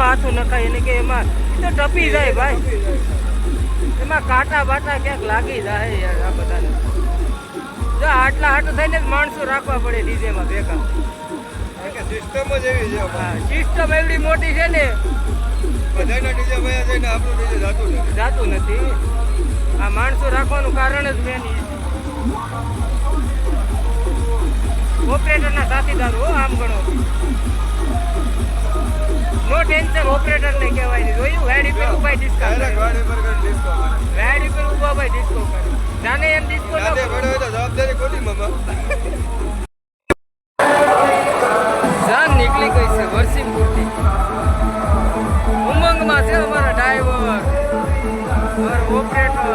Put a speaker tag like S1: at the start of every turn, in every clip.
S1: હાથું નખાય એને કે એમાં તો ટપી જાય ભાઈ, એમાં કાંટા બાટા ક્યાંક લાગી જાય યાર આ બધાને. જો આટલા હાટું થઈને જ માણસો રાખવા પડે ડીજેમાં ભેગા.
S2: સિસ્ટમ જ એવી છે.
S1: હા, સિસ્ટમ એવડી મોટી છે ને
S2: બધાના ડીજે વયા જઈને આપણું ડીજે
S1: જાતું નથી. આ માણસો રાખવાનું કારણ જ મેન ઓપરેટરના સાથીદારો. આમ ગણો નો ટેન્શન, ઓપરેટર ને કહેવાય નહીં. જોયું વાડી પર ઉભા ડિસ્કો
S2: વાડી પર ડિસ્કો
S1: વાડી પર ઉભા ભાઈ ડિસ્કો કરે. જાને એમ ડિસ્કો ન
S2: તો જવાબદારી કોની મામા.
S1: જાન નીકળી ગઈ છે વરસીમપુરથી. ઉમંગમાં છે અમારા ડ્રાઈવર ઓપરેટર.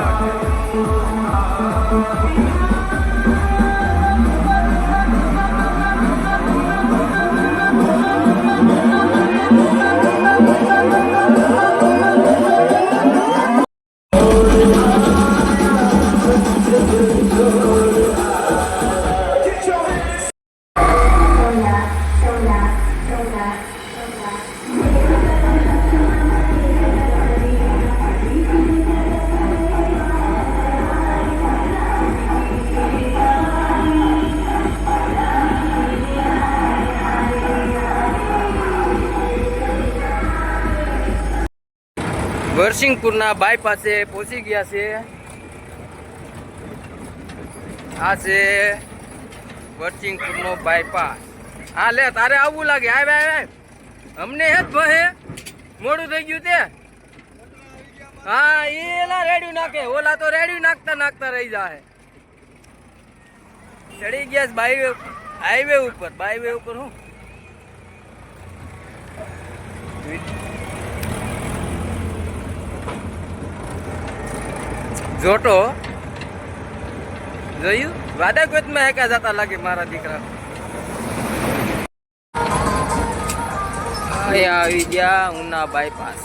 S1: વરસિંગપુરના બાયપાસે પહોંચી ગયા છે. આ છે વરસિંગપુરનો બાયપાસ. હા લે તારે આવવું લાગે. આવે આવે અમને હે જ ભહે મોડું થઈ ગયું તે. હા એલા રેડ્યું નાખે, ઓલા તો રેડ્યું નાખતા નાખતા રહી જાય. ચડી ગયા બાઈવે હાઈવે ઉપર. બાઈવે ઉપર હું જોટો જોયું વાદા કોતમાં હેકા જતા લાગે મારા દીકરા. આવી ગયા ઉના બાયપાસ.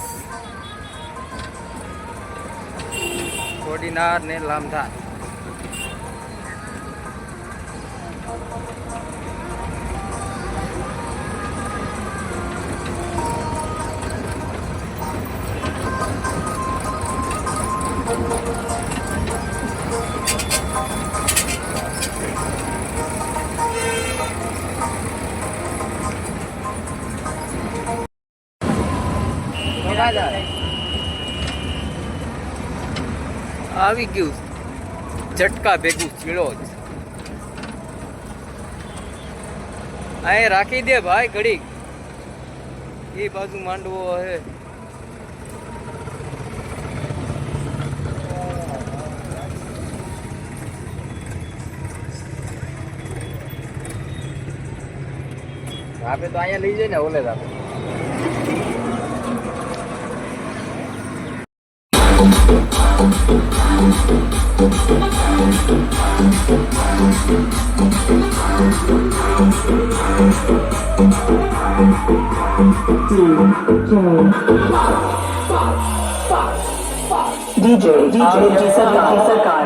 S1: કોડીનાર ને લામધાર. આવી ગયું ઝટકા ભેગું ચીડો જ. અહીં રાખી દે ભાઈ ઘડીક. એ બાજુ માંડવો હે. આપે તો અહીંયા લઈ જાય ને ઓલે જ આપે.
S3: DJ सरकार